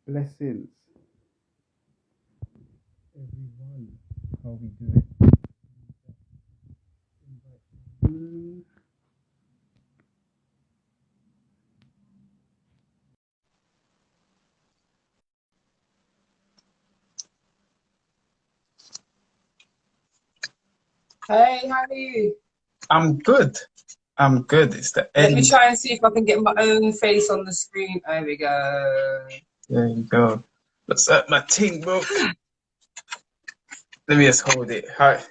Blessings, everyone. How we doing? Mm. Hey, how are you? I'm good. I'm good. It's the Let me end. try and see if I can get my own face on the screen. There we go. There you go. What's up, my team book? Let me just hold it. Hi.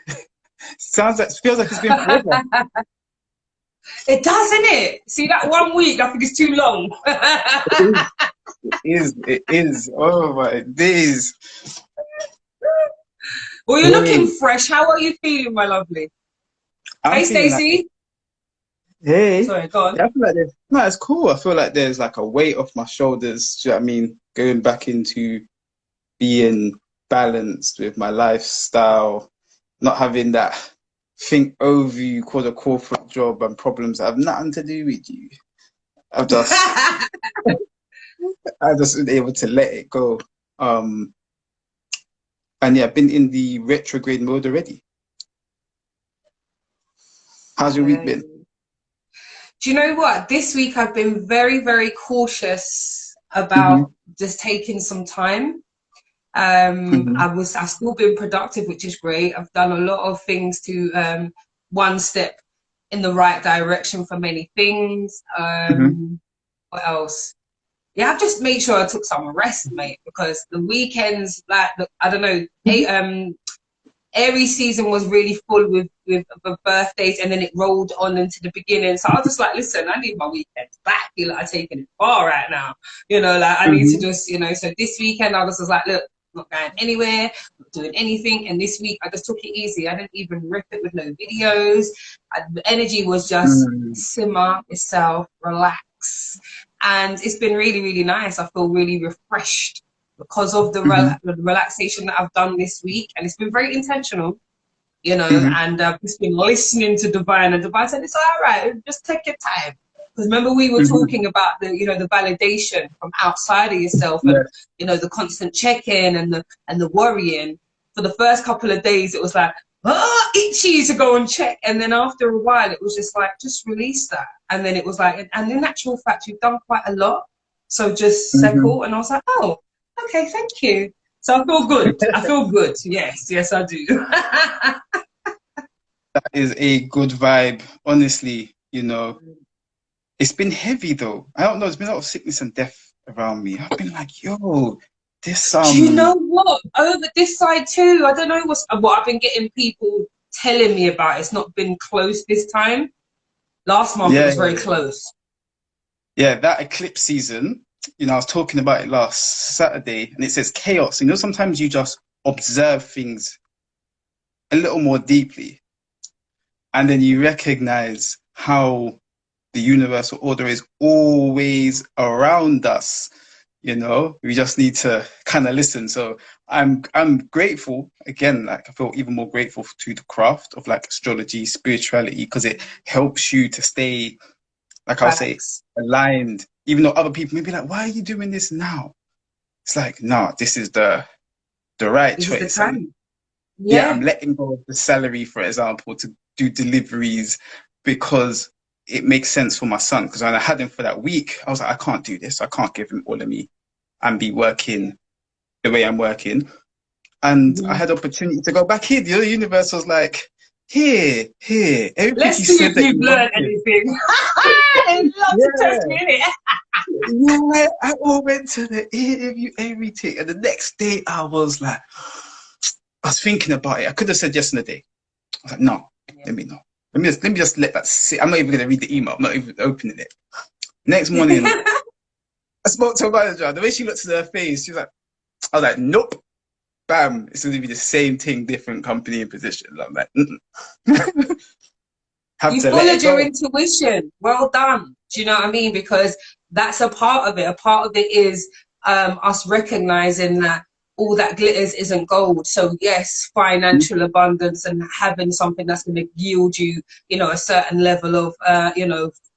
Feels like it's been forever. It does, isn't it? See that 1 week? I think it's too long. It is. It is. Oh my days. Well, you're looking Hey, fresh. How are you feeling, my lovely? I'm Hey, feeling like, Stacey. hey. Sorry, go on. Yeah, I feel like there's, no, it's cool. I feel like there's like a weight off my shoulders. Do you know what I mean? Going back into being balanced with my lifestyle, not having that think over you called a corporate job and problems that have nothing to do with you. I've just I've just been able to let it go. Um and yeah, I've been in the retrograde mode already. How's your week Okay. been? Do you know what? This week I've been very, very cautious Hmm. about just taking some time. Hmm. I've still been productive, which is great. I've done a lot of things to one step in the right direction for many things. Hmm. What else? Yeah, I've just made sure I took some rest, mate, because the weekends, I don't know, Aries season was really full with birthdays, and then it rolled on into the beginning. So I was just like, listen, I need my weekends back. I feel like I'm taking it far right now. Like I need to Hmm. just, so this weekend I was just like, look, I'm not going anywhere, not doing anything. And this week I just took it easy. I didn't even rip it with no videos. The energy was just Hmm. simmer itself, relax. And it's been really, really nice. I feel really refreshed because of Hmm. the relaxation that I've done this week, and it's been very intentional, Hmm. and I've just been listening to Divine, and Divine said it's all right, just take your time. Because remember we were Hmm. talking about the validation from outside of yourself, and Yeah. the constant check-in and the worrying. For the first couple of days, it was like itchy to go and check, and then after a while, it was just like just release that, and then it was like, and in actual fact, you've done quite a lot, so just Hmm. settle. And I was like, oh, okay, thank you. So I feel good. I feel good. Yes, yes, I do. That is a good vibe. Honestly, it's been heavy though. I don't know, there's been a lot of sickness and death around me. I've been like, yo, this Do you know what? Over this side too, I don't know what I've been getting people telling me about. It's not been close this time. Last month it yeah, was very close. yeah, that eclipse season, I was talking about it last Saturday, and it says chaos. Sometimes you just observe things a little more deeply, and then you recognize how the universal order is always around us. We just need to kind of listen. So I'm grateful again. Like I feel even more grateful to the craft of like astrology, spirituality, because it helps you to stay, like I'll say, Facts. aligned, even though other people may be like, why are you doing this now? It's like, no, this is the right This is the choice. And time. yeah, I'm Yeah. letting go of the salary, for example, to do deliveries because it makes sense for my son. Because when I had him for that week, I was like, I can't do this. I can't give him all of me and be working the way I'm working. And I Mhm. had opportunity to go back in. The universe was like, here, everything you Let's see said if that you've you learned wanted. anything. They love to test Yeah. me, innit? Yeah, I all went to the interview, everything. And the next day, I was thinking about it. I could have said yes in the day. I was like, no, Yeah. let me know. Let me just let that sit. I'm not even gonna read the email. I'm not even opening it. Next morning, I spoke to a manager. The way she looked at her face, she was like, I was like, nope, bam. It's gonna be the same thing, different company and position. I'm like, mm-mm. Have You to let followed it your go. intuition. Well done. Do you know what I mean? Because that's a part of it. A part of it is us recognizing that all that glitters isn't gold. So yes, financial abundance and having something that's going to yield you, a certain level of,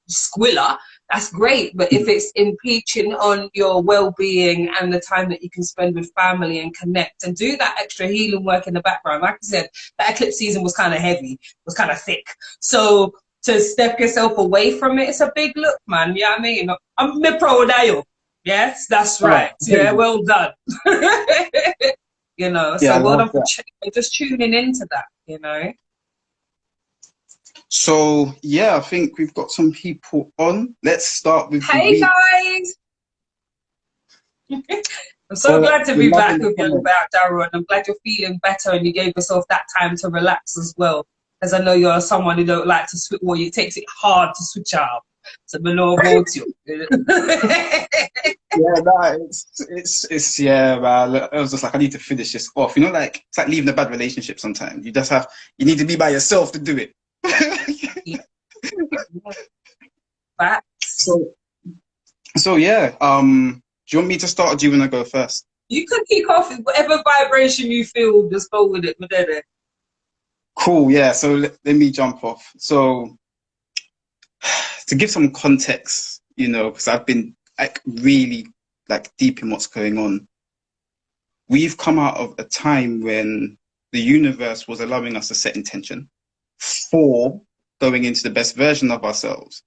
squilor. that's great. But if it's impinging on your well-being and the time that you can spend with family and connect and do that extra healing work in the background, like I said, that eclipse season was kind of heavy, was kind of thick. So to step yourself away from it, it's a big look, man. Yeah, I mean, I'm proud of you. Yes, that's right. Yeah, well done. You know, Yeah, I so well love done for that. just tuning into that, you know. So yeah, I think we've got some people on. Let's start with the Hey week. guys, I'm so Oh, glad to we're be loving back the with you, comments. Darryl, and I'm glad you're feeling better and you gave yourself that time to relax as well. As I know you're someone who don't like to switch, well, it takes it hard to switch out. So below about you. Yeah, no, it's yeah, man. I was just like, I need to finish this off. You know, like it's like leaving a bad relationship sometimes. You need to be by yourself to do it. Facts. So yeah, do you want me to start or do you want to go first? You can kick off with whatever vibration you feel, just go with it, Madede. Cool, yeah. So let me jump off. So to give some context, you know, because I've been like really like deep in what's going on. We've come out of a time when the universe was allowing us to set intention for going into the best version of ourselves.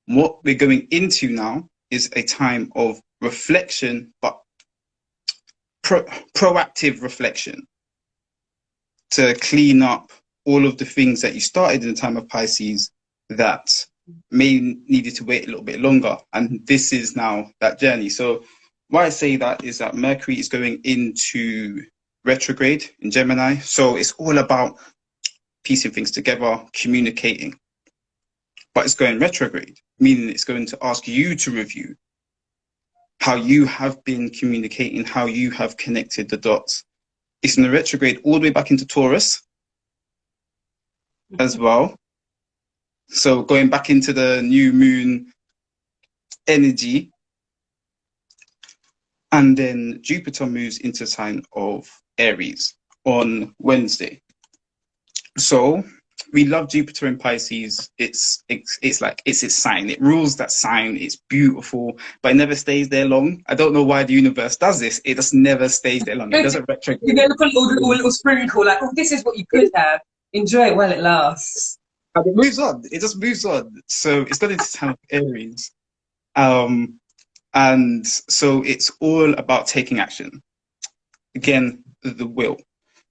What we're going into now is a time of reflection, but proactive reflection to clean up all of the things that you started in the time of Pisces that may needed to wait a little bit longer. And this is now that journey. So why I say that is that Mercury is going into retrograde in Gemini. So it's all about piecing things together, communicating. But it's going retrograde, meaning it's going to ask you to review how you have been communicating, how you have connected the dots. It's in the retrograde all the way back into Taurus as well. So going back into the new moon energy. And then Jupiter moves into the sign of Aries on Wednesday. So we love Jupiter in Pisces. It's like it's its sign. It rules that sign. It's beautiful, but it never stays there long. I don't know why the universe does this. It just never stays there long. It doesn't retrograde. You get a little sprinkle, like, oh, this is what you could have. Enjoy it while it lasts. And it moves on. It just moves on. So it's got into sign of Aries. And so it's all about taking action. Again, the will.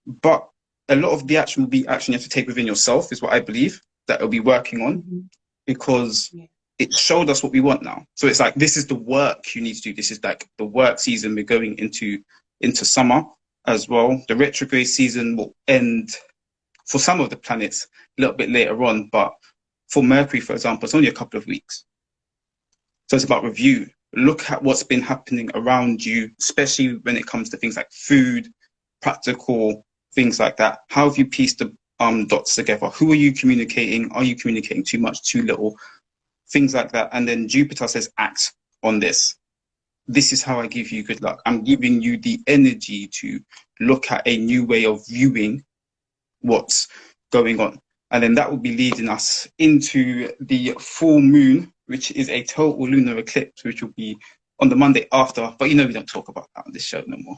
But a lot of the action will be action you have to take within yourself, is what I believe, that it'll be working on, because it showed us what we want now. So it's like, this is the work you need to do. This is like the work season. We're going into summer as well. The retrograde season will end for some of the planets a little bit later on. But for Mercury, for example, it's only a couple of weeks. So it's about review. Look at what's been happening around you, especially when it comes to things like food, practical things like that. How have you pieced the dots together? Who are you communicating? Are you communicating too much, too little? Things like that. And then Jupiter says, act on this. This is how I give you good luck. I'm giving you the energy to look at a new way of viewing what's going on. And then that will be leading us into the full moon, which is a total lunar eclipse, which will be on the Monday after. But you know, we don't talk about that on this show no more.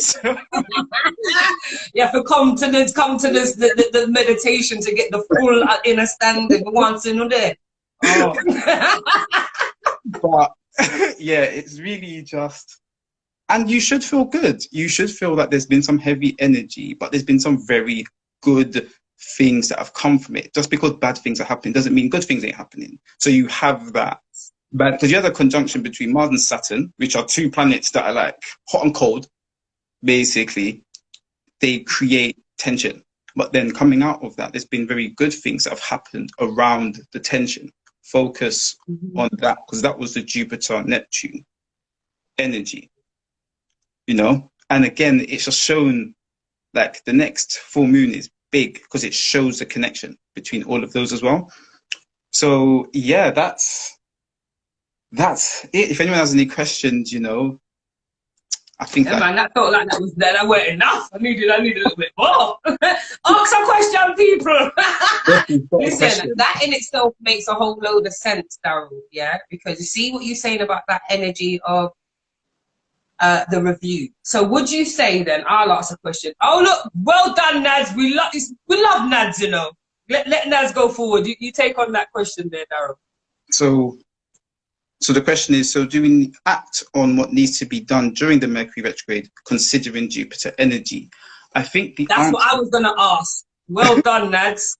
So, yeah, for come to the meditation to get the full understanding once in a day. Oh. but yeah, it's really just, and you should feel good. You should feel that there's been some heavy energy, but there's been some very good things that have come from it. Just because bad things are happening doesn't mean good things ain't happening. So you have that. But because you have a conjunction between Mars and Saturn, which are two planets that are like hot and cold, basically, they create tension. But then coming out of that, there's been very good things that have happened around the tension. Focus on that, because that was the Jupiter-Neptune energy, you know? And again, it's just shown, like, the next full moon is big because it shows the connection between all of those as well. So yeah, that's it. If anyone has any questions, you know, I think Yeah, that man, that felt like that weren't enough. I needed a little bit more. Ask a question, people. definitely got a Listen, question. that in itself makes a whole load of sense, Daryl. Yeah, because you see what you're saying about that energy of the review. So would you say then? I'll ask a question. Oh look, well done, Naz. We love Naz. You know, let Naz go forward. You take on that question there, Daryl. So, so the question is, so do we act on what needs to be done during the Mercury retrograde, considering Jupiter energy? I think the That's what answer, I was gonna ask. Well done, Naz.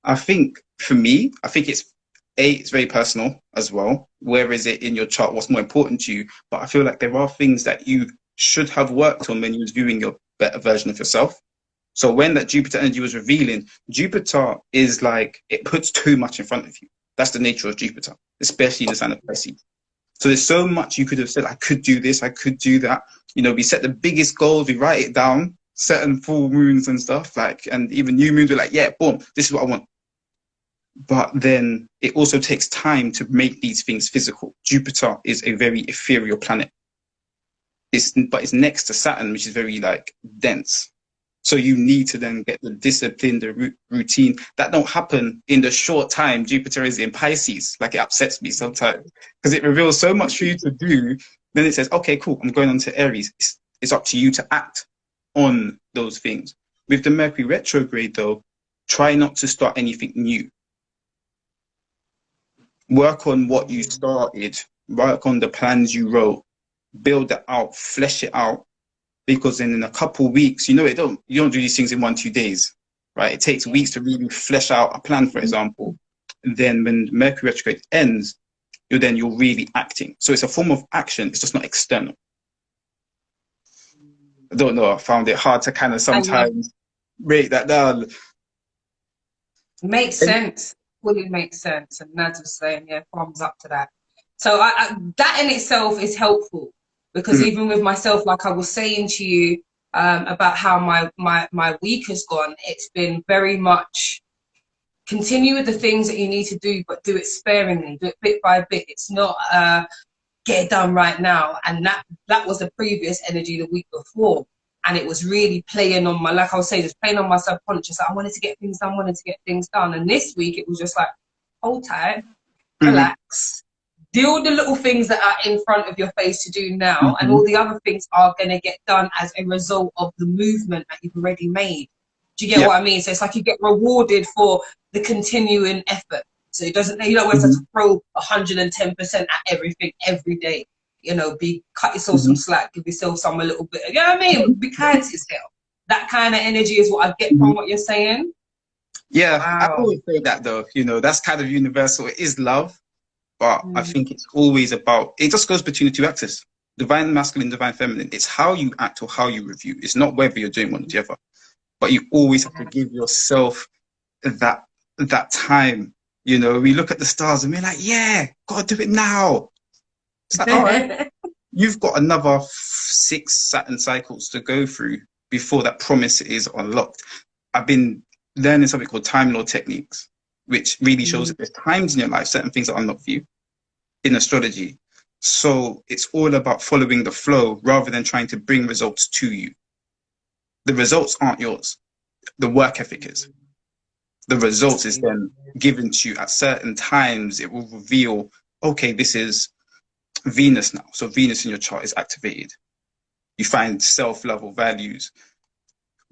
I think for me, I think it's very personal as well. Where is it in your chart? What's more important to you? But I feel like there are things that you should have worked on when you was viewing your better version of yourself. So when that Jupiter energy was revealing, Jupiter is like, it puts too much in front of you. That's the nature of Jupiter, especially in the sign of Pisces. So there's so much you could have said, I could do this, I could do that. You know, we set the biggest goals, we write it down, certain full moons and stuff, like, and even new moons, we're like, yeah, boom, this is what I want. But then it also takes time to make these things physical. Jupiter is a very ethereal planet. But it's next to Saturn, which is very like dense. So you need to then get the discipline, the routine. That don't happen in the short time Jupiter is in Pisces. Like, it upsets me sometimes because it reveals so much for you to do. Then it says, okay, cool, I'm going on to Aries. It's up to you to act on those things. With the Mercury retrograde, though, try not to start anything new. Work on what you started, work on the plans you wrote, build it out, flesh it out. Because then in a couple of weeks, you don't do these things in 1-2 days, right? It takes weeks to really flesh out a plan, for example. And then when Mercury retrograde ends, you're really acting. So it's a form of action. It's just not external. I don't know. I found it hard to kind of sometimes break that down. Makes sense. Fully makes sense. And Naz was saying, yeah, thumbs up to that. So that in itself is helpful because even with myself, like I was saying to you about how my week has gone, it's been very much continue with the things that you need to do, but do it sparingly, do it bit by bit. It's not get it done right now. And that was the previous energy the week before. And it was really playing on my, like I was saying, just playing on my subconscious. I wanted to get things done, wanted to get things done. And this week it was just like, hold tight, relax, deal with the little things that are in front of your face to do now. And all the other things are going to get done as a result of the movement that you've already made. Do you get what I mean? So it's like you get rewarded for the continuing effort. So it doesn't, you don't have to throw 110% at everything every day. You know, cut yourself some slack, give yourself some a little bit. You know what I mean? Be kind to yourself. That kind of energy is what I get from what you're saying. Yeah, Wow. I always say that though. That's kind of universal. It is love, but I think it's always about. It just goes between the two axes: divine masculine, divine feminine. It's how you act or how you review. It's not whether you're doing one or the other, but you always have to give yourself that time. We look at the stars and we're like, yeah, gotta do it now. It's like, all right, you've got another 6 Saturn cycles to go through before that promise is unlocked. I've been learning something called time law techniques, which really shows that there's times in your life, certain things are unlocked for you in astrology. So it's all about following the flow rather than trying to bring results to you. The results aren't yours. The work ethic is. The results is then given to you at certain times. It will reveal, okay, this is Venus now. So Venus in your chart is activated. You find self-love or values.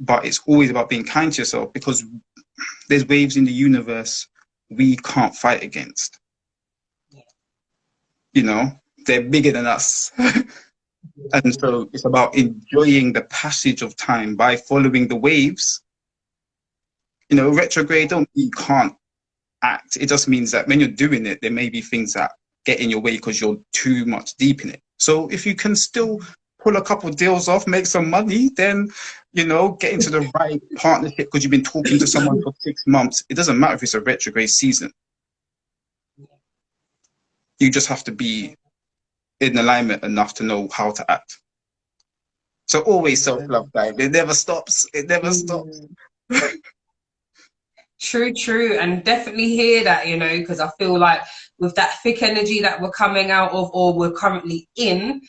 But it's always about being kind to yourself because there's waves in the universe we can't fight against. They're bigger than us. And so it's about enjoying the passage of time by following the waves. Retrograde don't mean you can't act. It just means that when you're doing it, there may be things that get in your way because you're too much deep in it. So if you can still pull a couple of deals off, make some money, then, get into the right partnership because you've been talking to someone for 6 months. It doesn't matter if it's a retrograde season. You just have to be in alignment enough to know how to act. So always self-love, guys. It never stops. It never stops. True. And definitely hear that, because I feel like with that thick energy that we're coming out of or we're currently in,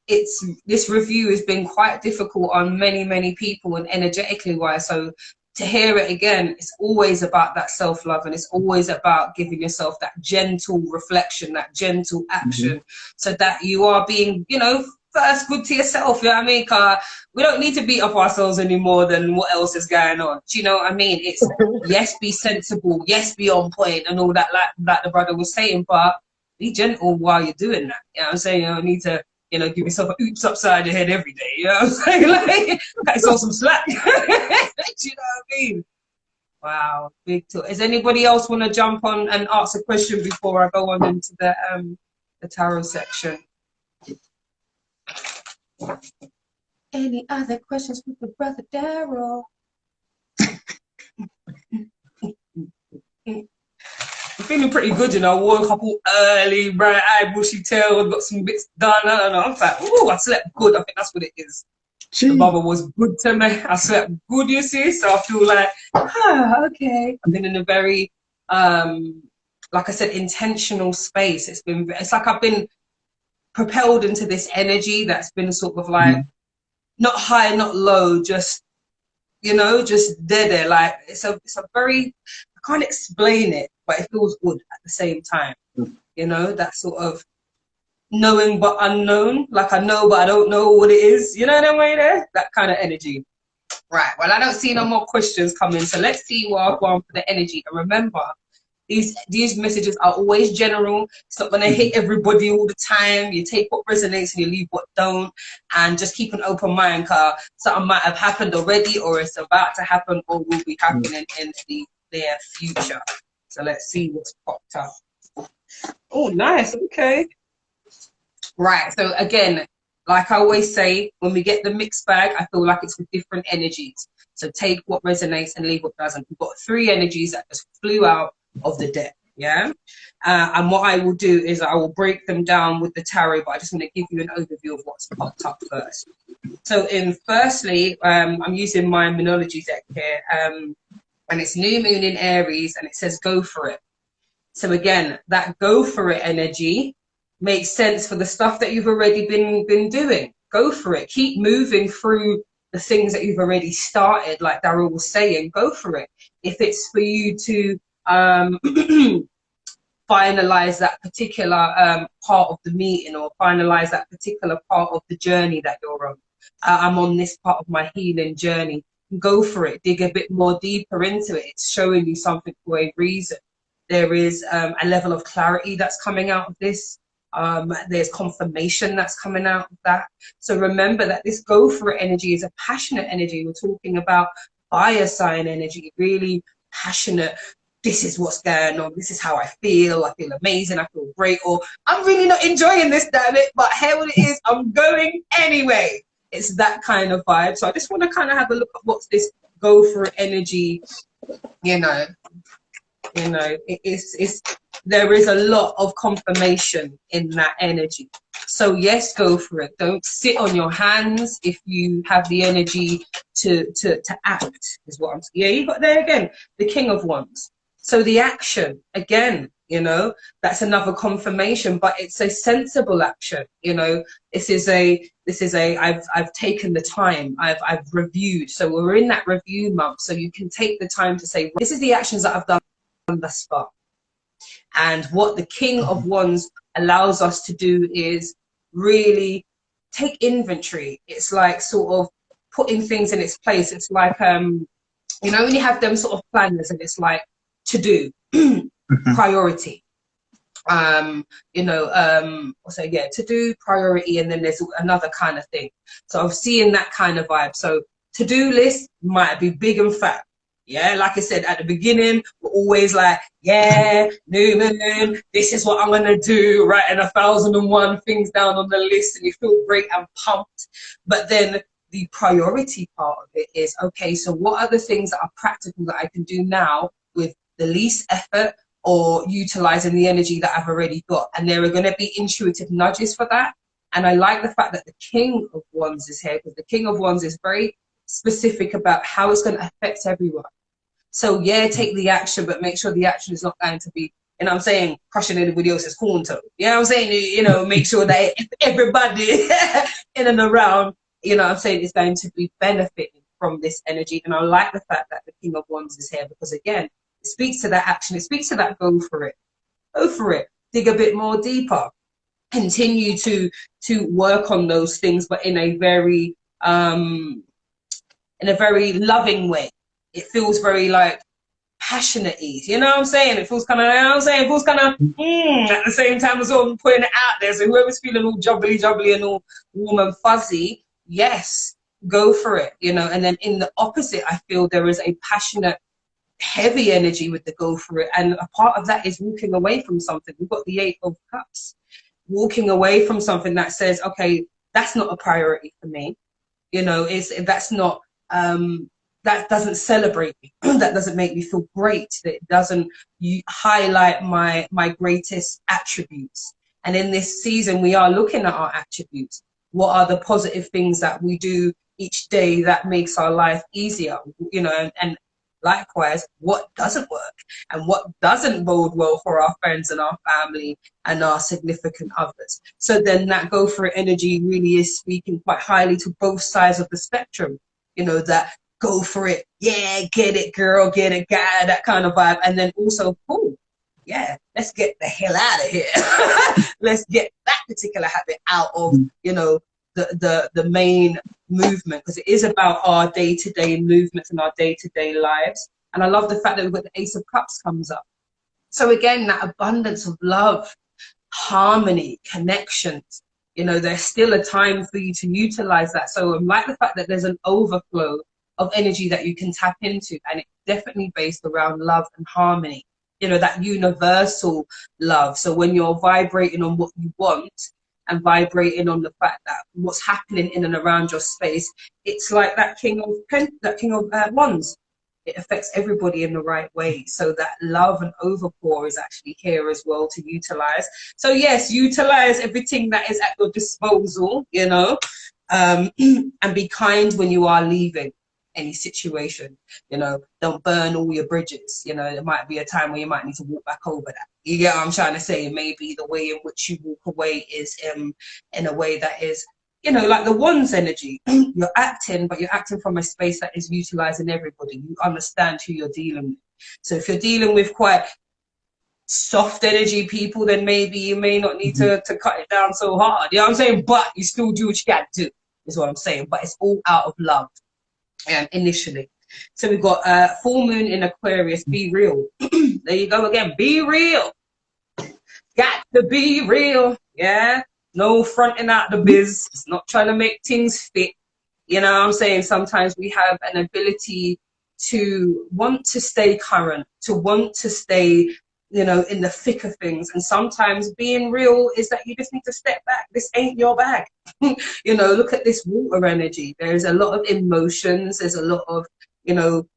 this review has been quite difficult on many people and energetically wise. So to hear it again, it's always about that self-love, and it's always about giving yourself that gentle reflection, that gentle action, so that you are being, you know, first good to yourself. You know what I mean? 'Cause we don't need to beat up ourselves any more than what else is going on. Do you know what I mean? It's yes, be sensible, yes, be on point and all that, like the brother was saying, but be gentle while you're doing that. You know what I'm saying? You don't need to, you know, give yourself a oops upside your head every day. You know what I'm saying? Like, cut yourself some slack. Do you know what I mean? Wow, big talk. Does anybody else want to jump on and ask a question before I go on into the tarot section? Any other questions with the brother Daryl? I'm feeling pretty good, you know. I woke up all early, bright eye, bushy tail, got some bits done. I don't know. I'm like, oh, I slept good. I think that's what it is. The mother was good to me. I slept good, you see. So I feel like, okay. I've been in a very, like I said, intentional space. It's like I've been propelled into this energy that's been sort of like not high, not low, just, you know, just there. Like it's a very, I can't explain it, but it feels good at the same time. You know, that sort of knowing but unknown. Like I know but I don't know what it is. You know that way there? That kind of energy. Right. Well, I don't see no more questions coming, so let's see what I've gone for the energy. And remember, these messages are always general. It's not going to hit everybody all the time. You take what resonates and you leave what don't. And just keep an open mind, because something might have happened already, or it's about to happen, or will be happening in the near future. So let's see what's popped up. Oh, nice. Okay. Right. So again, like I always say, when we get the mixed bag, I feel like it's with different energies. So take what resonates and leave what doesn't. We've got 3 energies that just flew out of the deck, yeah. And what I will do is I will break them down with the tarot, but I just want to give you an overview of what's popped up first. So firstly, I'm using my Monology deck here, and it's new moon in Aries, and it says go for it. So again, that go for it energy makes sense for the stuff that you've already been doing. Go for it. Keep moving through the things that you've already started, like Daryl was saying. Go for it. If it's for you to finalize that particular part of the meeting, or finalize that particular part of the journey that you're on. I'm on this part of my healing journey. Go for it. Dig a bit more deeper into it. It's showing you something for a reason. There is a level of clarity that's coming out of this. There's confirmation that's coming out of that. So remember that this go for it energy is a passionate energy. We're talking about fire sign energy, really passionate. This is what's going on. This is how I feel. I feel amazing. I feel great. Or I'm really not enjoying this, damn it. But here what it is, I'm going anyway. It's that kind of vibe. So I just want to kind of have a look at what's this go for it energy. You know, there is a lot of confirmation in that energy. So yes, go for it. Don't sit on your hands if you have the energy to act, is what I'm saying. Yeah, you got there again, the King of Wands. So the action, again, you know, that's another confirmation, but it's a sensible action. You know, this is a I've taken the time, I've reviewed. So we're in that review month. So you can take the time to say, this is the actions that I've done thus far. And what the King of Wands allows us to do is really take inventory. It's like sort of putting things in its place. It's like, you know, when you have them sort of planners and it's like to do, priority. You know, so yeah, to do, priority, and then there's another kind of thing. So I'm seeing that kind of vibe. So to-do list might be big and fat. Yeah, like I said at the beginning, we're always like, yeah, new moon, this is what I'm gonna do, writing 1,001 things down on the list, and you feel great and pumped. But then the priority part of it is, okay, so what are the things that are practical that I can do now with the least effort, or utilizing the energy that I've already got? And there are going to be intuitive nudges for that. And I like the fact that the King of Wands is here, because the King of Wands is very specific about how it's going to affect everyone. So yeah, take the action, but make sure the action is not going to be you know what I'm saying, crushing anybody else's corn toe. You know what I'm saying? You know, make sure that everybody in and around, you know what I'm saying, is going to be benefiting from this energy. And I like the fact that the King of Wands is here, because again, it speaks to that action. It speaks to that go for it. Go for it. Dig a bit more deeper. Continue to work on those things, but in a very loving way. It feels very like passionate, you know what I'm saying? It feels kind of, you know what I'm saying? It feels kind of at the same time as well, I'm putting it out there. So whoever's feeling all jubbly and all warm and fuzzy, yes, go for it, you know. And then in the opposite, I feel there is a passionate, heavy energy with the go for it. And a part of that is walking away from something. We've got the 8 of Cups. Walking away from something that says, okay, that's not a priority for me. You know, that's not, that doesn't celebrate me. That doesn't make me feel great. That doesn't highlight my greatest attributes. And in this season, we are looking at our attributes. What are the positive things that we do each day that makes our life easier? You know, and likewise, what doesn't work and what doesn't bode well for our friends and our family and our significant others. So then that go for it energy really is speaking quite highly to both sides of the spectrum. You know, that go for it, yeah, get it, girl, get it, guy, that kind of vibe. And then also, cool, yeah, let's get the hell out of here. Let's get that particular habit out of, you know, the main movement, because it is about our day-to-day movements and our day-to-day lives. And I love the fact that we've got the Ace of Cups comes up. So again, that abundance of love, harmony, connections, you know, there's still a time for you to utilize that. So I like the fact that there's an overflow of energy that you can tap into, and it's definitely based around love and harmony, you know, that universal love. So when you're vibrating on what you want and vibrating on the fact that what's happening in and around your space, it's like that King of Wands. It affects everybody in the right way. So that love and overpour is actually here as well to utilize. So yes, utilize everything that is at your disposal, you know, and be kind when you are leaving any situation. You know, don't burn all your bridges. You know, there might be a time where you might need to walk back over that. You get what I'm trying to say? Maybe the way in which you walk away is in a way that is, you know, like the Wands energy. You're acting, but you're acting from a space that is utilizing everybody. You understand who you're dealing with. So if you're dealing with quite soft energy people, then maybe you may not need to cut it down so hard. You know what I'm saying? But you still do what you got to do, is what I'm saying. But it's all out of love. Initially. So we've got full moon in Aquarius. Be real. There you go again. Be real. Got to be real. Yeah. No fronting out the biz. It's not trying to make things fit. You know what I'm saying? Sometimes we have an ability to want to stay current, to want to stay, you know, in the thick of things. And sometimes being real is that you just need to step back. This ain't your bag. You know, look at this water energy. There's a lot of emotions. There's a lot of, you know,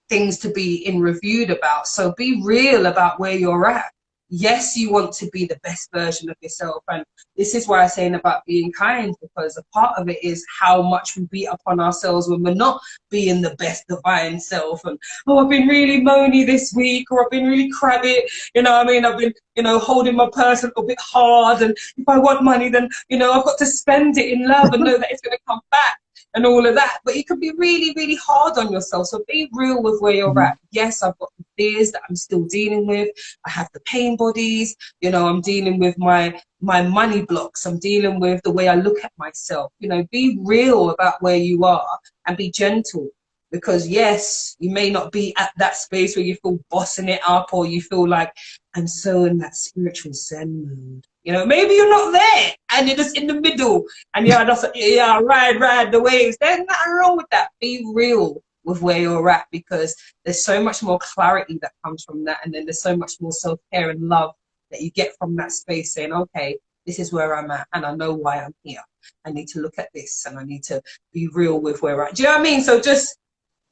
things to be reviewed about. So be real about where you're at. Yes, you want to be the best version of yourself. And this is why I'm saying about being kind, because a part of it is how much we beat up on ourselves when we're not being the best divine self. And, oh, I've been really moany this week, or I've been really crabby. You know what I mean? I've been, you know, holding my purse a little bit hard. And if I want money, then, you know, I've got to spend it in love and know that it's going to come back. And all of that. But you can be really, really hard on yourself. So be real with where you're at. Yes, I've got the fears that I'm still dealing with. I have the pain bodies. You know, I'm dealing with my money blocks. I'm dealing with the way I look at myself. You know, be real about where you are and be gentle. Because yes, you may not be at that space where you feel bossing it up, or you feel like I'm so in that spiritual zen mood. You know, maybe you're not there and you're just in the middle and you're just, yeah, ride the waves. There's nothing wrong with that. Be real with where you're at, because there's so much more clarity that comes from that. And then there's so much more self-care and love that you get from that space, saying, okay, this is where I'm at and I know why I'm here. I need to look at this and I need to be real with where I'm at. Do you know what I mean? So just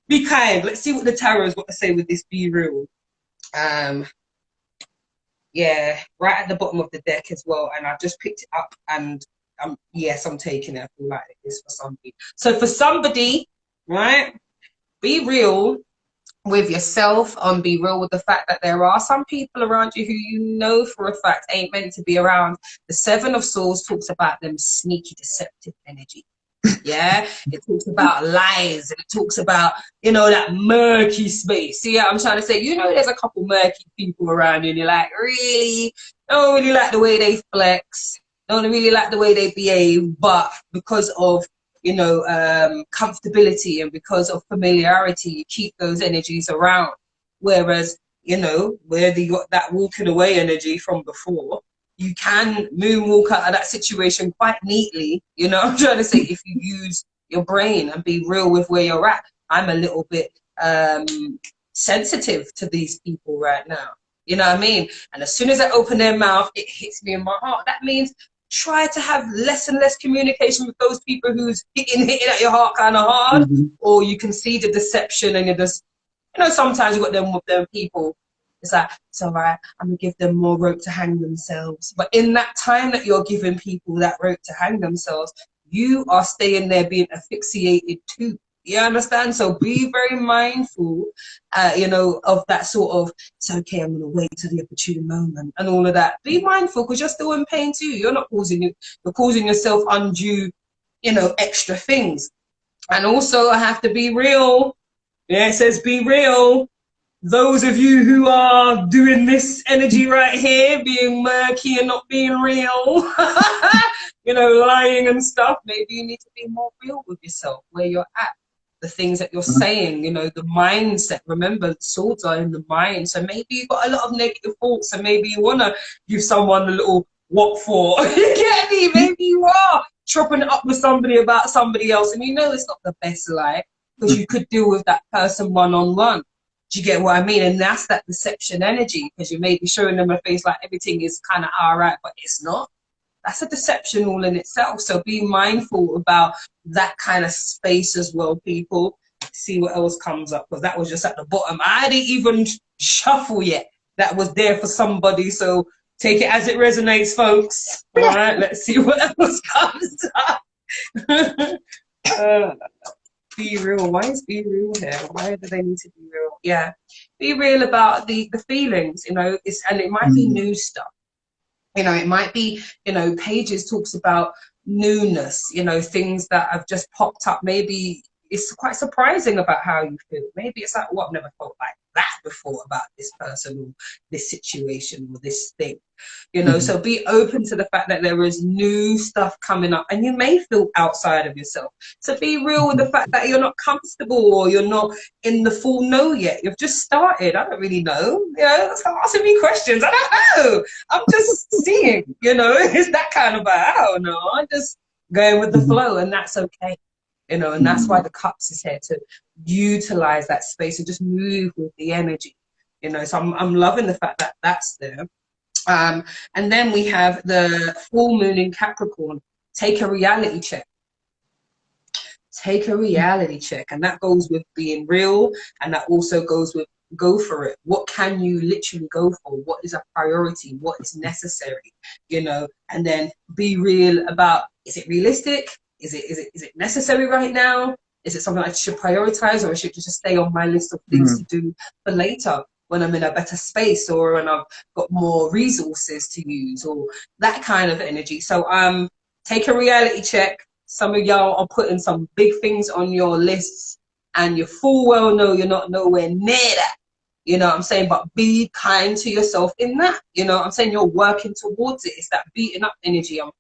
be kind. Let's see what the tarot's got to say with this be real. Yeah, right at the bottom of the deck as well. And I just picked it up and yes, I'm taking it. I feel like it is for somebody. So for somebody, right, be real with yourself, and be real with the fact that there are some people around you who you know for a fact ain't meant to be around. The Seven of Swords talks about them sneaky, deceptive energy. Yeah, it talks about lies, and it talks about, you know, that murky space. See, I'm trying to say, you know, there's a couple murky people around you, and you're like, really, don't really like the way they flex, don't really like the way they behave, but because of, you know, comfortability and because of familiarity, you keep those energies around. Whereas, you know, where you got that walking away energy from before, you can moonwalk out of that situation quite neatly. You know, I'm trying to say, if you use your brain and be real with where you're at. I'm a little bit sensitive to these people right now. You know what I mean? And as soon as I open their mouth, it hits me in my heart. That means try to have less and less communication with those people who's hitting at your heart kind of hard, or you can see the deception and you're just, you know, sometimes you got them people. It's like, it's all right, I'm gonna give them more rope to hang themselves. But in that time that you're giving people that rope to hang themselves, you are staying there being asphyxiated too. You understand? So be very mindful, you know, of that sort of, it's okay, I'm gonna wait till the opportune moment and all of that. Be mindful, because you're still in pain too. You're not causing you're causing yourself undue, you know, extra things. And also, I have to be real. Yeah, it says be real. Those of you who are doing this energy right here, being murky and not being real, you know, lying and stuff, maybe you need to be more real with yourself, where you're at, the things that you're saying, you know, the mindset. Remember, swords are in the mind. So maybe you've got a lot of negative thoughts, and maybe you want to give someone a little what for. You get me? Maybe you are chopping it up with somebody about somebody else, and you know it's not the best life, because you could deal with that person one-on-one. Do you get what I mean? And that's that deception energy, because you may be showing them a face like everything is kind of all right, but it's not. That's a deception all in itself. So be mindful about that kind of space as well, people. See what else comes up, because that was just at the bottom. I didn't even shuffle yet. That was there for somebody. So take it as it resonates, folks. All right, let's see what else comes up. Be real. Why is be real here? Why do they need to be real? Yeah, be real about the feelings, you know. And it might be new stuff, you know. It might be, you know, Pages talks about newness, you know, things that have just popped up. Maybe it's quite surprising about how you feel. Maybe it's like, well, I've never felt like that before about this person or this situation or this thing, you know. So be open to the fact that there is new stuff coming up, and you may feel outside of yourself. So be real with the fact that you're not comfortable, or you're not in the full know yet. You've just started. I don't really know, you know. Stop asking me questions. I don't know. I'm just seeing, you know. It's that kind of I don't know. I'm just going with the flow, and that's okay. You know, and that's why the Cups is here, to utilize that space and just move with the energy, you know. So I'm loving the fact that that's there. And then we have the full moon in Capricorn. Take a reality check. Take a reality check. And that goes with being real, and that also goes with go for it. What can you literally go for? What is a priority? What is necessary? You know, and then be real about, is it realistic? Is it necessary right now? Is it something I should prioritize, or should just stay on my list of things to do for later when I'm in a better space, or when I've got more resources to use, or that kind of energy? So take a reality check. Some of y'all are putting some big things on your lists, and you full well know you're not nowhere near that. You know what I'm saying? But be kind to yourself in that. You know what I'm saying? You're working towards it. It's that beating up energy I'm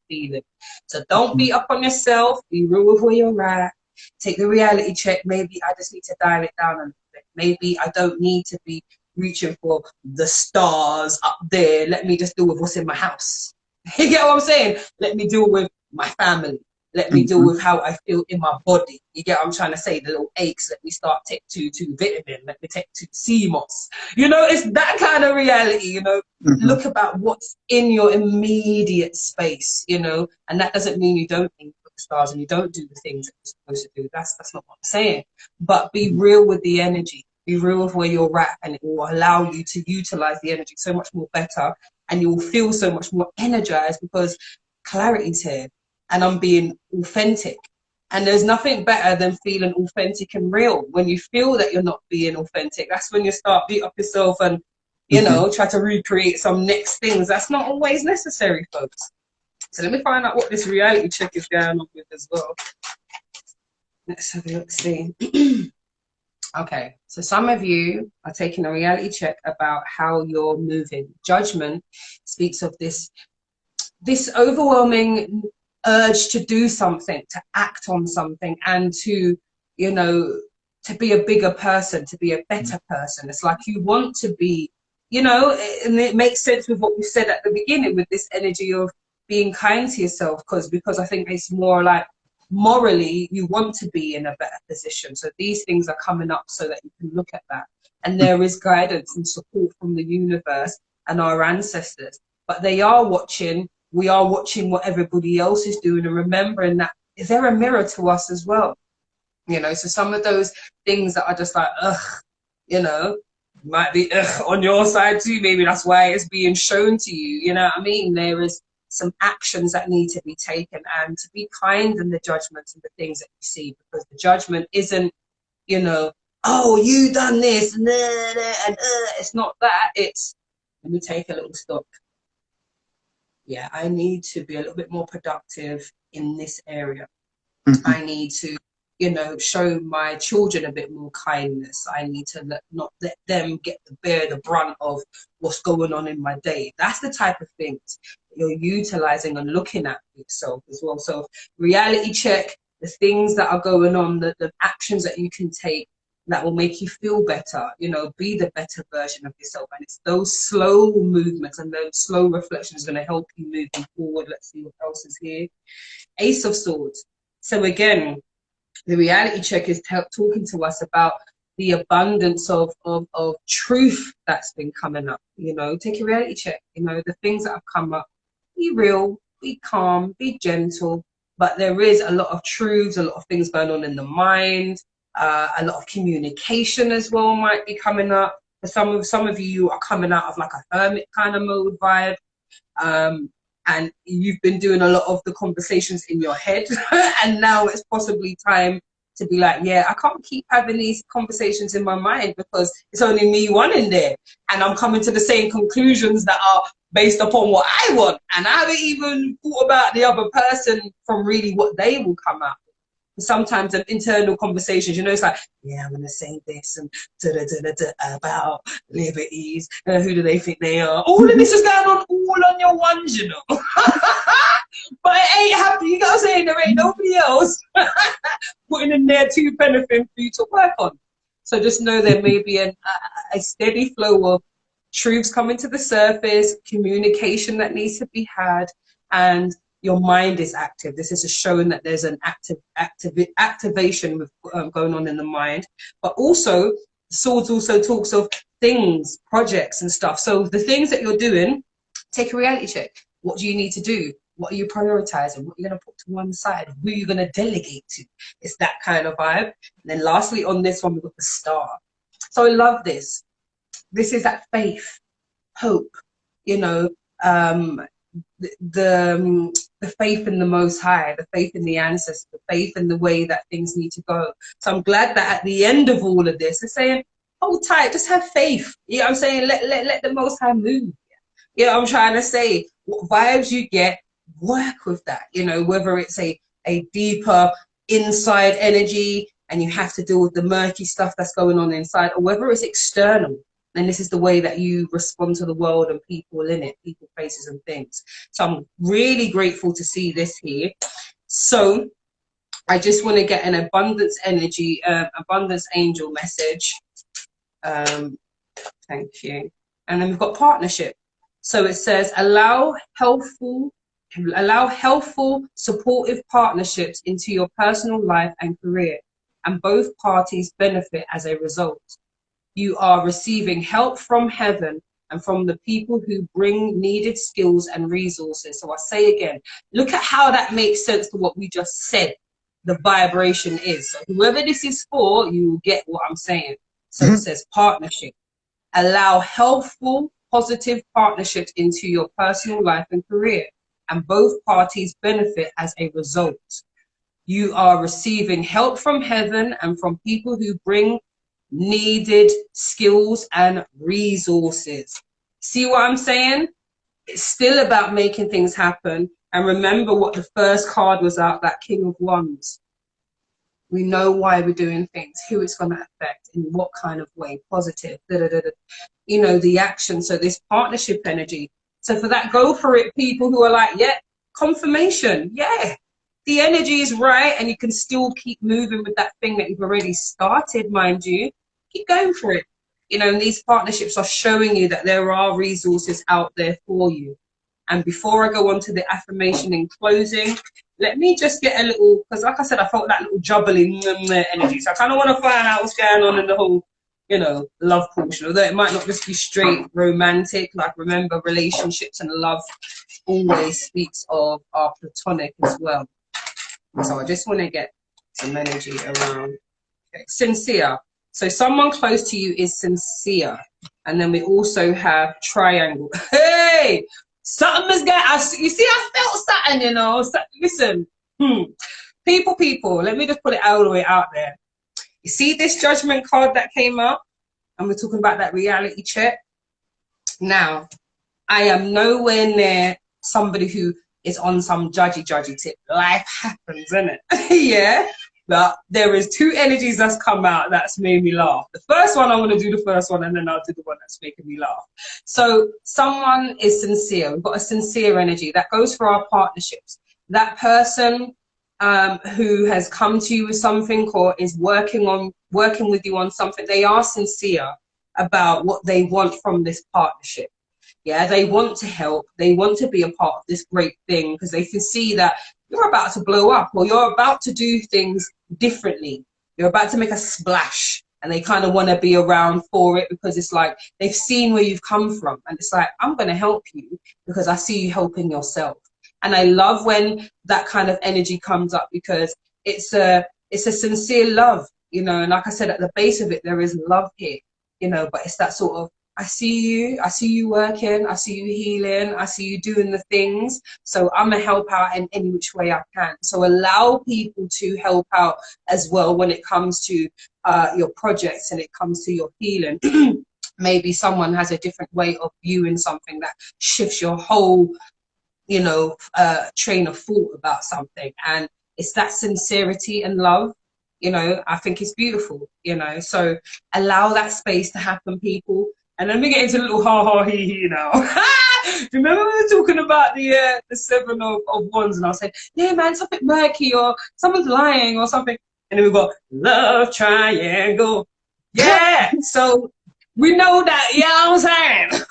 feeling. So don't beat up on yourself. Be real with where you're at. Take the reality check. Maybe I just need to dial it down a little bit. Maybe I don't need to be reaching for the stars up there. Let me just deal with what's in my house. You get what I'm saying? Let me deal with my family. Let me deal with how I feel in my body. You get what I'm trying to say? The little aches. Let me start take two vitamin. Let me take two CMOS. You know, it's that kind of reality, you know. Look about what's in your immediate space, you know. And that doesn't mean you don't think of the stars and you don't do the things that you're supposed to do. That's not what I'm saying. But be real with the energy. Be real with where you're at, and it will allow you to utilize the energy so much more better, and you will feel so much more energized, because clarity's here. And I'm being authentic. And there's nothing better than feeling authentic and real. When you feel that you're not being authentic, that's when you start beat up yourself and, you know, try to recreate some next things. That's not always necessary, folks. So let me find out what this reality check is going on with as well. Let's have a look, see. Okay, so some of you are taking a reality check about how you're moving. Judgment speaks of this overwhelming urge to do something, to act on something, and to, you know, to be a bigger person, to be a better person. It's like you want to be, you know, and it makes sense with what we said at the beginning with this energy of being kind to yourself, because I think it's more like morally you want to be in a better position. So these things are coming up so that you can look at that. And there is guidance and support from the universe and our ancestors, but they are watching. We are watching what everybody else is doing and remembering that they're a mirror to us as well. You know, so some of those things that are just like, ugh, you know, might be ugh, on your side too. Maybe that's why it's being shown to you. You know what I mean? There is some actions that need to be taken, and to be kind in the judgments and the things that you see, because the judgment isn't, you know, oh, you done this, and it's not that. It's, let me take a little stop. Yeah, I need to be a little bit more productive in this area. I need to, you know, show my children a bit more kindness. I need to not let them bear the brunt of what's going on in my day. That's the type of things you're utilizing and looking at yourself as well. So reality check the things that are going on, the actions that you can take that will make you feel better, you know, be the better version of yourself. And it's those slow movements and those slow reflections going to help you moving forward. Let's see what else is here. Ace of Swords. So again, the reality check is talking to us about the abundance of truth that's been coming up. You know, take a reality check. You know, the things that have come up, be real, be calm, be gentle. But there is a lot of truths, a lot of things going on in the mind. A lot of communication as well might be coming up. For some of you are coming out of like a hermit kind of mode vibe. And you've been doing a lot of the conversations in your head. And now it's possibly time to be like, yeah, I can't keep having these conversations in my mind because it's only me one in there. And I'm coming to the same conclusions that are based upon what I want. And I haven't even thought about the other person from really what they will come out. Sometimes the internal conversations, you know, it's like, yeah, I'm going to say this and about liberties. Who do they think they are? All of this is going on all on your ones, you know. But it ain't happy. You got to say there ain't nobody else putting in their two benefit for you to work on. So just know there may be a steady flow of truths coming to the surface, communication that needs to be had, and your mind is active. This is showing that there's an activation with, going on in the mind. But also, Swords also talks of things, projects and stuff. So the things that you're doing, take a reality check. What do you need to do? What are you prioritizing? What are you going to put to one side? Who are you going to delegate to? It's that kind of vibe. And then lastly, on this one, we've got the star. So I love this. This is that faith, hope, you know, the faith in the Most High, the faith in the ancestors, the faith in the way that things need to go. So I'm glad that at the end of all of this, they're saying, hold tight, just have faith. You know what I'm saying? Let the Most High move. You know what I'm trying to say? What vibes you get, work with that. You know, whether it's a deeper inside energy and you have to deal with the murky stuff that's going on inside, or whether it's external. And this is the way that you respond to the world and people in it, people, places and things. So I'm really grateful to see this here. So I just want to get an abundance energy, abundance angel message. Thank you. And then we've got partnership. So it says, allow healthful, supportive partnerships into your personal life and career, and both parties benefit as a result. You are receiving help from heaven and from the people who bring needed skills and resources. So I say again, look at how that makes sense to what we just said the vibration is. So whoever this is for, you will get what I'm saying. So it says partnership. Allow healthful, positive partnerships into your personal life and career, and both parties benefit as a result. You are receiving help from heaven and from people who bring needed skills and resources. See what I'm saying? It's still about making things happen. And remember what the first card was out, that King of Wands. We know why we're doing things, who it's going to affect, in what kind of way, positive, you know, the action. So this partnership energy. So for that, go for it, people who are like, yeah, confirmation, yeah, the energy is right, and you can still keep moving with that thing that you've already started, mind you. Keep going for it. You know, and these partnerships are showing you that there are resources out there for you. And before I go on to the affirmation in closing, let me just get a little, because like I said, I felt that little jubbly energy. So I kind of want to find out what's going on in the whole, you know, love portion. Although it might not just be straight romantic. Like, remember, relationships and love always speaks of our platonic as well. So I just want to get some energy around. Okay. Sincere. So someone close to you is sincere. And then we also have triangle. Hey! Something is going. You see, I felt something, you know. So, listen, people. Let me just put it all the way out there. You see this judgment card that came up, and we're talking about that reality check. Now, I am nowhere near somebody who is on some judgy tip. Life happens, isn't it? Yeah. But there is two energies that's come out that's made me laugh. The first one, I want to do the first one, and then I'll do the one that's making me laugh. So someone is sincere. We've got a sincere energy that goes for our partnerships. That person who has come to you with something or is working with you on something, they are sincere about what they want from this partnership. Yeah, they want to help. They want to be a part of this great thing because they can see that you're about to blow up, or you're about to do things differently. You're about to make a splash, and they kind of want to be around for it because it's like they've seen where you've come from, and it's like, I'm going to help you because I see you helping yourself. And I love when that kind of energy comes up because it's a sincere love, you know. And like I said, at the base of it, there is love here, you know. But it's that sort of, I see you working, I see you healing, I see you doing the things. So I'm going to help out in any which way I can. So allow people to help out as well when it comes to your projects and it comes to your healing. Maybe someone has a different way of viewing something that shifts your whole, you know, train of thought about something. And it's that sincerity and love. You know, I think it's beautiful, you know. So allow that space to happen, people. And let me get into a little ha-ha-he-he now. Remember we were talking about the Seven of Wands, and I was saying, yeah, man, something murky, or someone's lying, or something. And then we got love triangle. Yeah. So we know that, you know what I'm saying?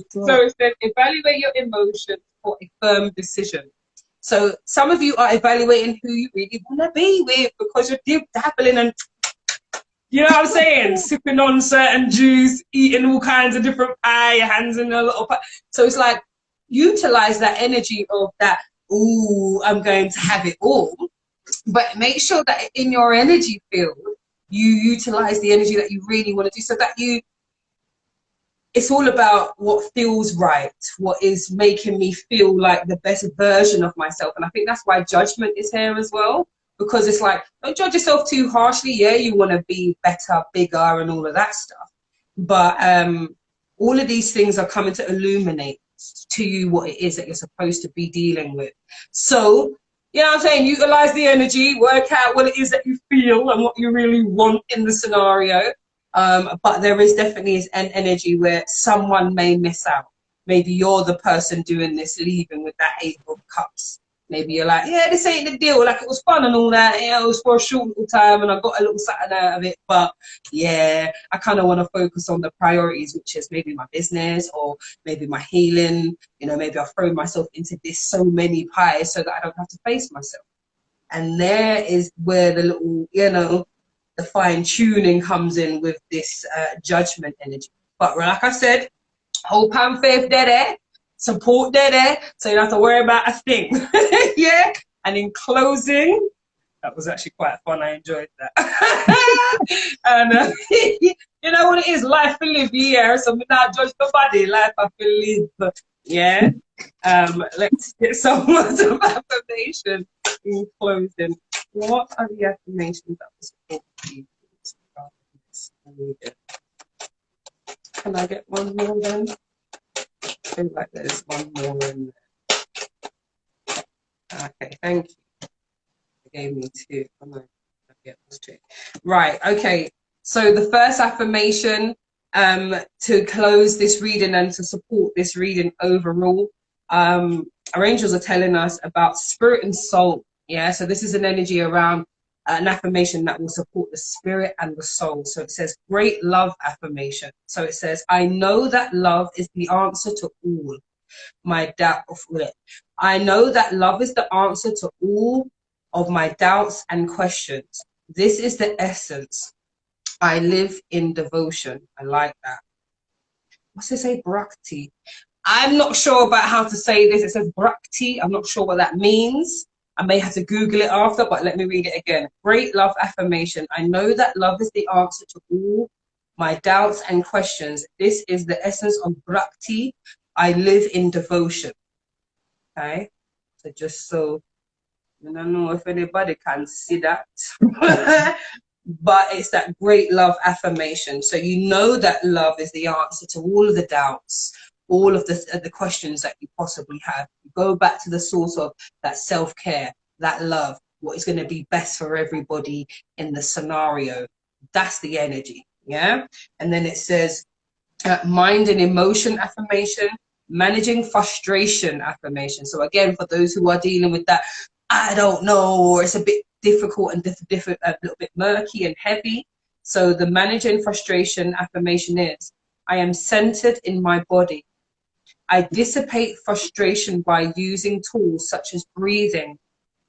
So it said, evaluate your emotions for a firm decision. So some of you are evaluating who you really want to be with because you're dabbling and, you know what I'm saying? Sipping on certain juice, eating all kinds of different pie, your hands in a lot of pie. So it's like, utilize that energy of that, ooh, I'm going to have it all. But make sure that in your energy field, you utilize the energy that you really want to do so that it's all about what feels right, what is making me feel like the best version of myself. And I think that's why judgment is here as well. Because it's like, don't judge yourself too harshly. Yeah, you want to be better, bigger, and all of that stuff. But all of these things are coming to illuminate to you what it is that you're supposed to be dealing with. So, you know what I'm saying? Utilize the energy, work out what it is that you feel and what you really want in the scenario. But there is definitely an energy where someone may miss out. Maybe you're the person doing this, leaving with that 8 of Cups. Maybe you're like, yeah, this ain't the deal. Like, it was fun and all that. Yeah, it was for a short little time and I got a little something out of it. But yeah, I kind of want to focus on the priorities, which is maybe my business or maybe my healing. You know, maybe I've thrown myself into this so many pies so that I don't have to face myself. And there is where the little, you know, the fine tuning comes in with this judgment energy. But like I said, hope and faith there. Support there, so you don't have to worry about a thing. Yeah. And in closing, that was actually quite fun. I enjoyed that. And you know what it is? Life to live, yeah. So we not judge nobody. Life I feel live, yeah. Let's get some words of affirmation. in closing, what are the affirmations that will support people? Can I get one more then? I feel like there's one more in there. Okay, thank you. They gave me two. Oh, no. Okay, that's two. Right, okay. So the first affirmation to close this reading and to support this reading overall, our angels are telling us about spirit and soul. Yeah, so this is an energy around an affirmation that will support the spirit and the soul. So it says great love affirmation. So it says, I know that love is the answer to all my doubt of it. I know that love is the answer to all of my doubts and questions. This is the essence. I live in devotion. I like that. What's it say? Bhakti. I'm not sure about how to say this. It says Bhakti. I'm not sure what that means. I may have to Google it after, but let me read it again. Great love affirmation. I know that love is the answer to all my doubts and questions. This is the essence of Bhakti. I live in devotion. Okay? So just so, I don't know if anybody can see that. But it's that great love affirmation. So you know that love is the answer to all of the doubts, all of the questions that you possibly have. You go back to the source of that self-care, that love, what is going to be best for everybody in the scenario. That's the energy, yeah? And then it says, mind and emotion affirmation, managing frustration affirmation. So again, for those who are dealing with that, I don't know, or it's a bit difficult and a little bit murky and heavy. So the managing frustration affirmation is, I am centered in my body. I dissipate frustration by using tools such as breathing,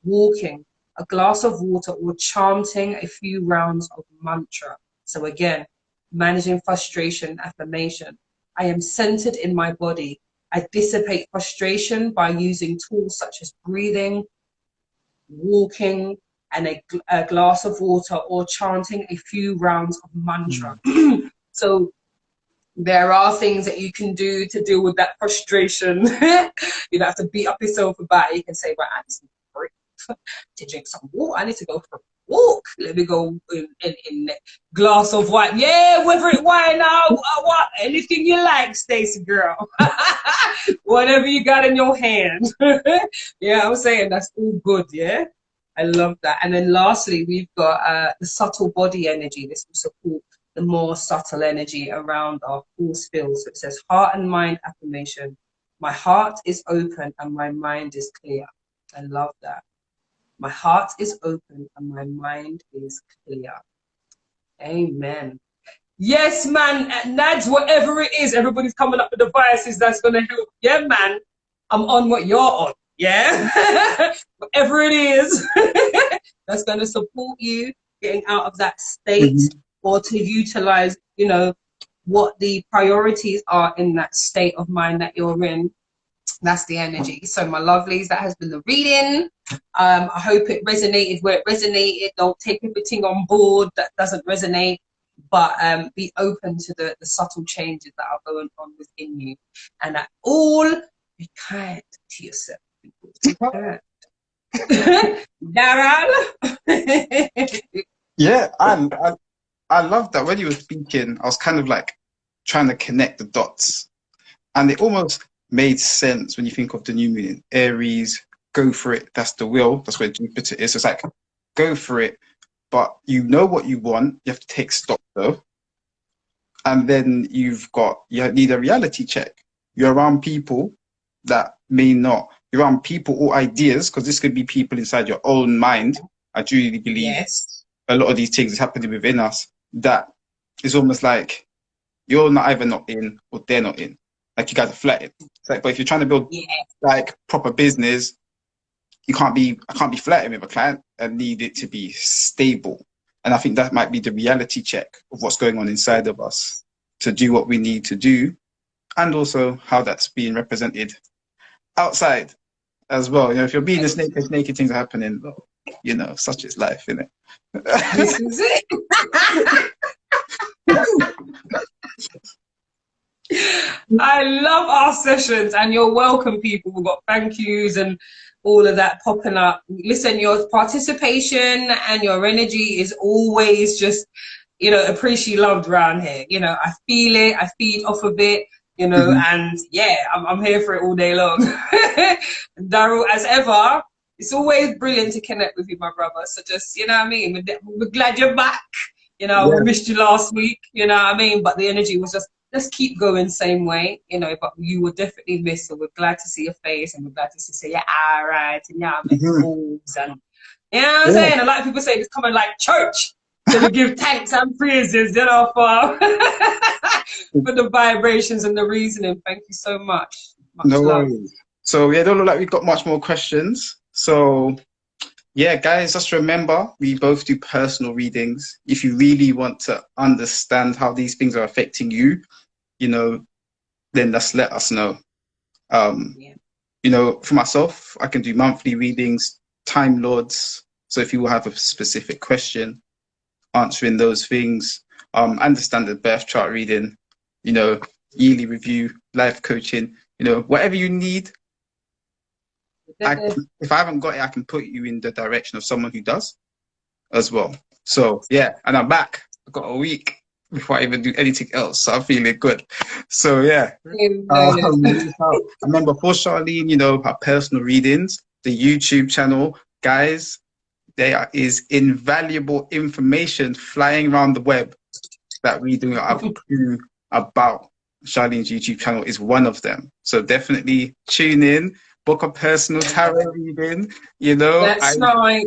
walking, a glass of water, or chanting a few rounds of mantra. So again, managing frustration affirmation. I am centered in my body. I dissipate frustration by using tools such as breathing, walking, and a glass of water, or chanting a few rounds of mantra. So there are things that you can do to deal with that frustration. You don't have to beat up yourself about it. You can say, right, I need some break to drink some water. I need to go for a walk. Let me go in a glass of wine. Yeah, whether it wine or what, anything you like, Stacey girl. Whatever you got in your hand. Yeah, I'm saying that's all good, yeah? I love that. And then lastly, we've got the subtle body energy. This will support the more subtle energy around our force field. So it says heart and mind affirmation. My heart is open and my mind is clear. I love that. My heart is open and my mind is clear. Amen. Yes, man. Nads, whatever it is, everybody's coming up with devices that's going to help. Yeah, man. I'm on what you're on. Yeah. Whatever it is that's going to support you getting out of that state, or to utilize, you know, what the priorities are in that state of mind that you're in. That's the energy. So my lovelies, that has been the reading. I hope it resonated where it resonated. Don't take everything on board that doesn't resonate, but be open to the subtle changes that are going on within you. And at all, be kind to yourself. Be kind. Daryl? Yeah, I love that. When you were speaking, I was kind of like trying to connect the dots, and it almost made sense when you think of the new moon in Aries. Go for it. That's the will. That's where Jupiter is. It's like, go for it, but you know what you want. You have to take stock though, and then you need a reality check. You're around people that may not. You're around people or ideas, because this could be people inside your own mind. I truly believe a lot of these things is happening within us. That is almost like you're either not in or they're not in. Like you guys are flatting. It's like, but if you're trying to build like proper business, I can't be flirting with a client. I need it to be stable. And I think that might be the reality check of what's going on inside of us to do what we need to do, and also how that's being represented outside as well. You know, if you're being a snake, naked things are happening. You know, such is life, isn't it? This is it. I love our sessions, and you're welcome, people. We've got thank yous and all of that popping up. Listen, your participation and your energy is always just, you know, appreciate loved around here. You know, I feel it, I feed off of it, you know, Mhm. and yeah, I'm here for it all day long. Daryl, as ever, it's always brilliant to connect with you, my brother. So just, you know what I mean? We're glad you're back. You know, we Yeah. missed you last week, you know what I mean? But the energy was just keep going same way, you know, but you will definitely miss. So we're glad to see your face and we're glad to see yeah, all right, and yeah, make Mhm. moves and you know what I'm Yeah. saying? A lot of people say it's coming like church. So we give thanks and praises, you know, for for the vibrations and the reasoning. Thank you so much. Much No love. worries. So yeah, don't look like we've got much more questions. So yeah, guys, just remember we both do personal readings. If you really want to understand how these things are affecting you, you know, then just let us know. Um, Yeah. you know, for myself, I can do monthly readings, Time Lords. So if you have a specific question, answering those things, understand the birth chart reading, you know, yearly review, life coaching, you know, whatever you need, if I haven't got it, I can put you in the direction of someone who does as well. So yeah, and I'm back. I've got a week before I even do anything else, so I'm feeling good. So yeah, reach out. I remember for Charlene, you know, her personal readings, the YouTube channel, guys. There is invaluable information flying around the web that we do not have a clue about. Charlene's YouTube channel is one of them. So definitely tune in, book a personal tarot reading. You know, That's right.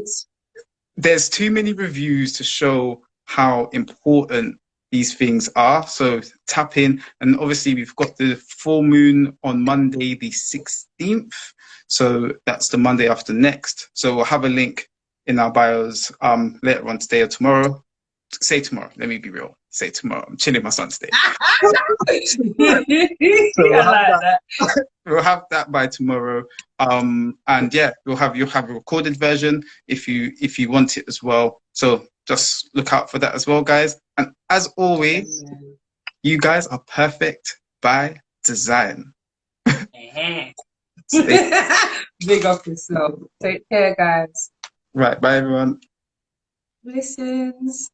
there's too many reviews to show how important these things are. So tap in, and obviously we've got the full moon on Monday, the 16th. So that's the Monday after next. So we'll have a link in our bios later on today or tomorrow. Say tomorrow. Let me be real. Say tomorrow. I'm chilling my son today. So I like that. we'll have that by tomorrow. And yeah, you'll have a recorded version if you want it as well. So just look out for that as well, guys. And as always, you guys are perfect by design. Stay Big up yourself. Take care, guys. right. Bye, everyone. Blessings.